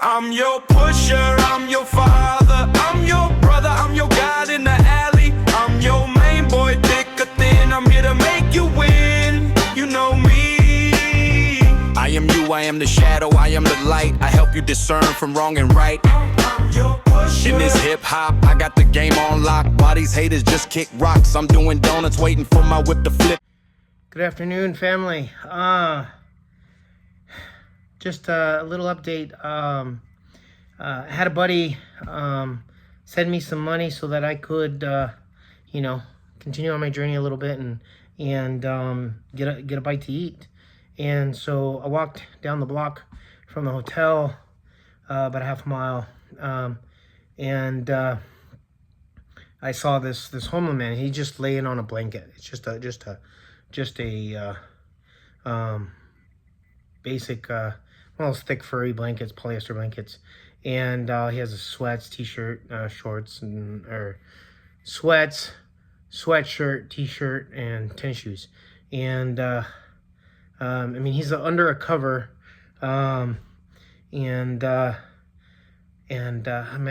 I'm your pusher, I'm your father, I'm your brother, I'm your guide in the alley. I'm your main boy, thick or thin, I'm here to make you win. You know me. I am you, I am the shadow, I am the light. I help you discern from wrong and right. I'm your pusher. In this hip-hop, I got the game on lock. Why these haters just kick rocks? I'm doing donuts, waiting for my whip to flip. Good afternoon, family. Just a little update. I had a buddy send me some money so that I could, continue on my journey a little bit and get a bite to eat. And so I walked down the block from the hotel, about a half a mile, and I saw this homeless man. He's just laying on a blanket. It's just a basic, one of those thick furry blankets, polyester blankets, and he has a sweats, t-shirt, shorts, or sweats, sweatshirt, t-shirt, and tennis shoes. And I mean, he's under a cover, man, I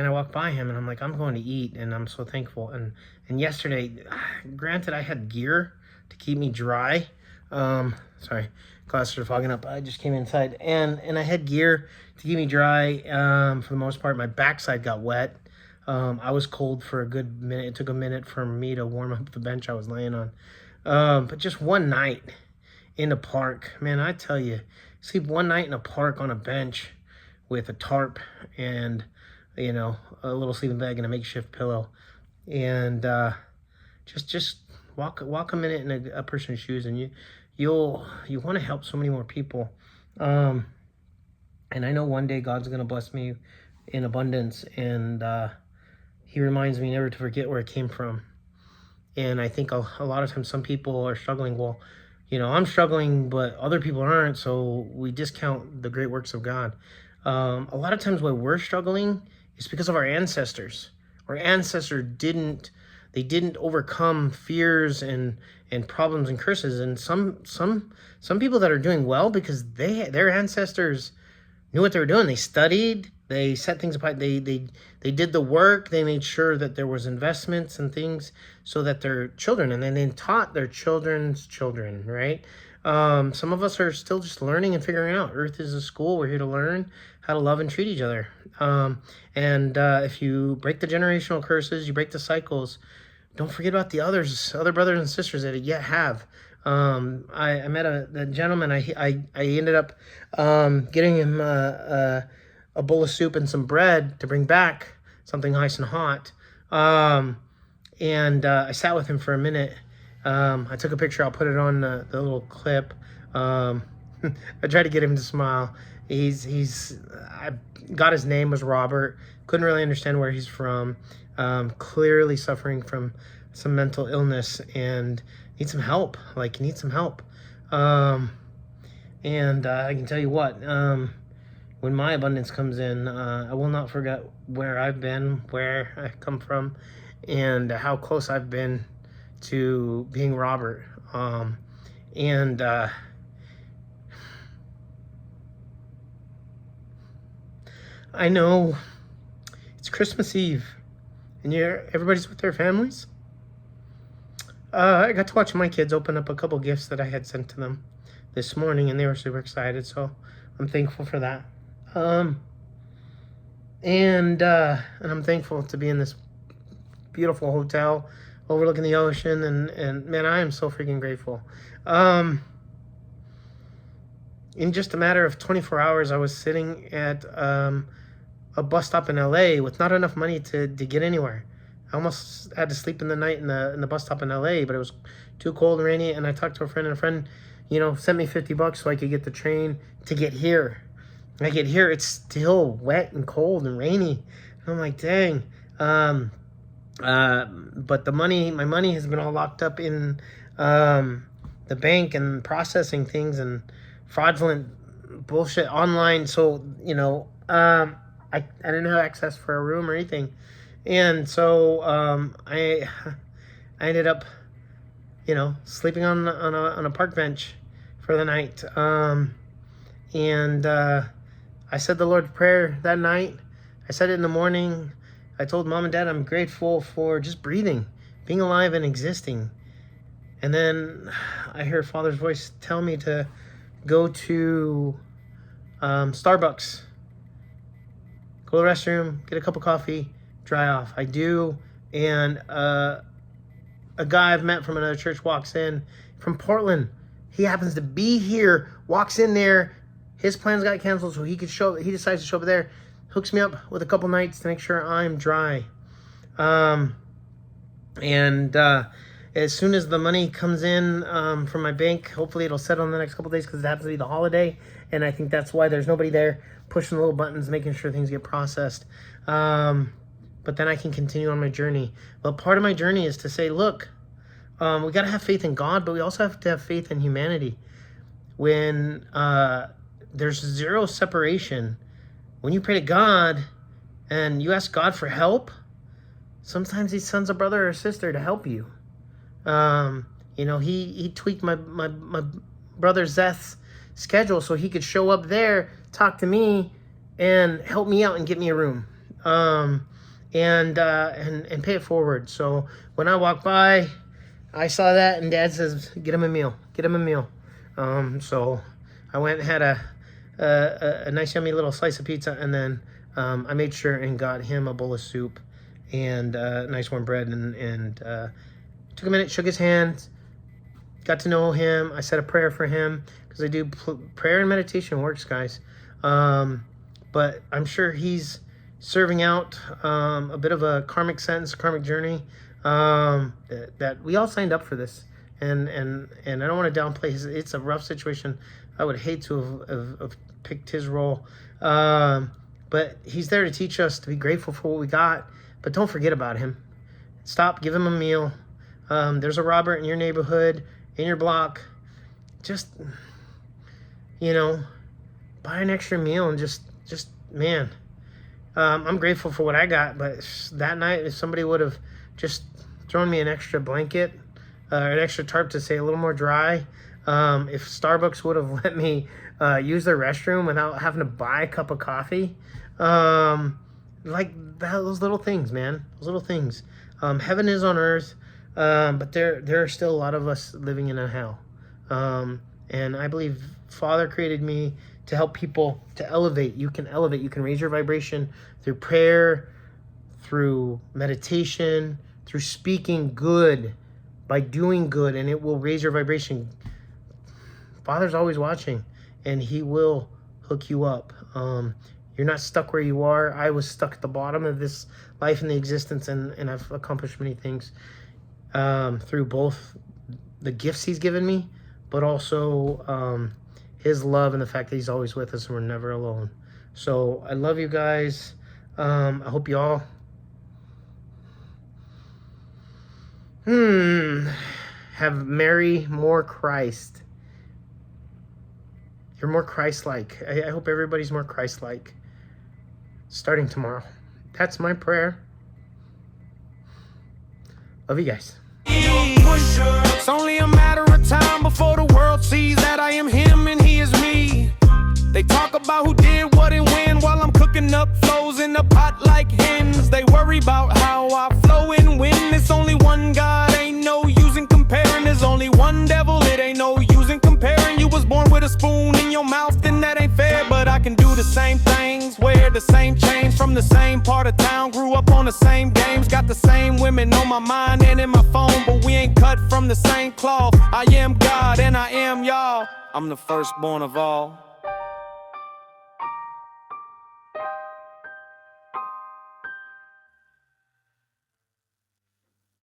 walked by him and I'm like, I'm going to eat, and I'm so thankful. And yesterday, granted, I had gear to keep me dry. Sorry, clouds are fogging up. I just came inside, and I had gear to keep me dry. For the most part, my backside got wet. I was cold for a good minute. It took a minute for me to warm up the bench I was laying on. But just one night in the park, man, I tell you, sleep one night in a park on a bench with a tarp and, a little sleeping bag and a makeshift pillow, and just walk a minute in a person's shoes, and you want to help so many more people. And I know one day God's gonna bless me in abundance, and he reminds me never to forget where it came from. And I think a lot of times some people are struggling. Well, I'm struggling, but other people aren't, so we discount the great works of God. A lot of times why we're struggling is because of our ancestors. Our ancestors didn't overcome fears and problems and curses. And some people that are doing well because their ancestors knew what they were doing. They studied, they set things apart, they did the work, they made sure that there was investments and things so that their children, and then they taught their children's children, right? Some of us are still just learning and figuring out. Earth is a school. We're here to learn how to love and treat each other. If you break the generational curses, you break the cycles, don't forget about the other brothers and sisters that yet have. I met a gentleman. I ended up getting him a bowl of soup and some bread to bring back, something nice and hot. I sat with him for a minute. I took a picture. I'll put it on the little clip. I tried to get him to smile. I got his name was Robert. Couldn't really understand where he's from. Clearly suffering from some mental illness and needs some help. I can tell you what, when my abundance comes in, I will not forget where I've been, where I come from, and how close I've been to being Robert. I know it's Christmas Eve and everybody's with their families. I got to watch my kids open up a couple gifts that I had sent to them this morning, and they were super excited, so I'm thankful for that. And I'm thankful to be in this beautiful hotel overlooking the ocean, and man, I am so freaking grateful. In just a matter of 24 hours, I was sitting at a bus stop in LA with not enough money to get anywhere. I almost had to sleep in the night in the bus stop in LA, but it was too cold and rainy, and I talked to a friend, and a friend, sent me $50 so I could get the train to get here. When I get here, it's still wet and cold and rainy. And I'm like, dang. But my money has been all locked up in the bank and processing things and fraudulent bullshit online. So, I didn't have access for a room or anything. And so I ended up, sleeping on a park bench for the night. I said the Lord's Prayer that night. I said it in the morning. I told Mom and Dad I'm grateful for just breathing, being alive and existing. And then I heard Father's voice tell me to go to Starbucks, go to the restroom, get a cup of coffee, dry off. I do, and a guy I've met from another church walks in from Portland. He happens to be here, walks in there. His plans got canceled, so he decides to show up there, hooks me up with a couple nights to make sure I'm dry. As soon as the money comes in from my bank, hopefully it'll settle in the next couple days because it happens to be the holiday. And I think that's why there's nobody there pushing the little buttons, making sure things get processed. But then I can continue on my journey. But part of my journey is to say, look, we got to have faith in God, but we also have to have faith in humanity. When there's zero separation, when you pray to God and you ask God for help, sometimes He sends a brother or sister to help you. He tweaked my brother Zeth's schedule so he could show up there, talk to me, and help me out and get me a room, and pay it forward. So when I walked by, I saw that, and Dad says, "Get him a meal. Get him a meal." So I went and had a nice yummy little slice of pizza, and then I made sure and got him a bowl of soup and nice warm bread, and took a minute, shook his hand, got to know him. I said a prayer for him because I do prayer and meditation works, guys. But I'm sure he's serving out a bit of a karmic sentence, karmic journey, that we all signed up for this. And I don't want to downplay it's a rough situation. I would hate to have picked his role. But he's there to teach us to be grateful for what we got, but don't forget about him. Stop, give him a meal. There's a Robert in your neighborhood, in your block. Just, buy an extra meal and just man. I'm grateful for what I got, but that night, if somebody would have just thrown me an extra blanket, an extra tarp to say a little more dry, if Starbucks would have let me use their restroom without having to buy a cup of coffee, those little things, man, those little things. Heaven is on earth. But there are still a lot of us living in a hell. And I believe Father created me to help people to elevate. You can elevate. You can raise your vibration through prayer, through meditation, through speaking good, by doing good, and it will raise your vibration. Father's always watching, and He will hook you up. You're not stuck where you are. I was stuck at the bottom of this life and the existence, and I've accomplished many things. Through both the gifts He's given me, but also His love and the fact that He's always with us and we're never alone. So I love you guys. I hope you all have marry more Christ. You're more Christ-like. I hope everybody's more Christ-like starting tomorrow. That's my prayer. Love you guys. It's only a matter of time before the world sees that I am Him and He is me. They talk about who did what and when while I'm cooking up flows in the pot like hens. They worry about how I flow and win. It's only one God, ain't no use in comparing. There's only one devil, it ain't no use in comparing. You was born with a spoon in your mouth, then that ain't fair. But I can do the same things, wear the same chains, from the same part of town, grew up on the same games, got the same women on my mind and in my phone, but we ain't cut from the same cloth. I am God and I am y'all. I'm the firstborn of all.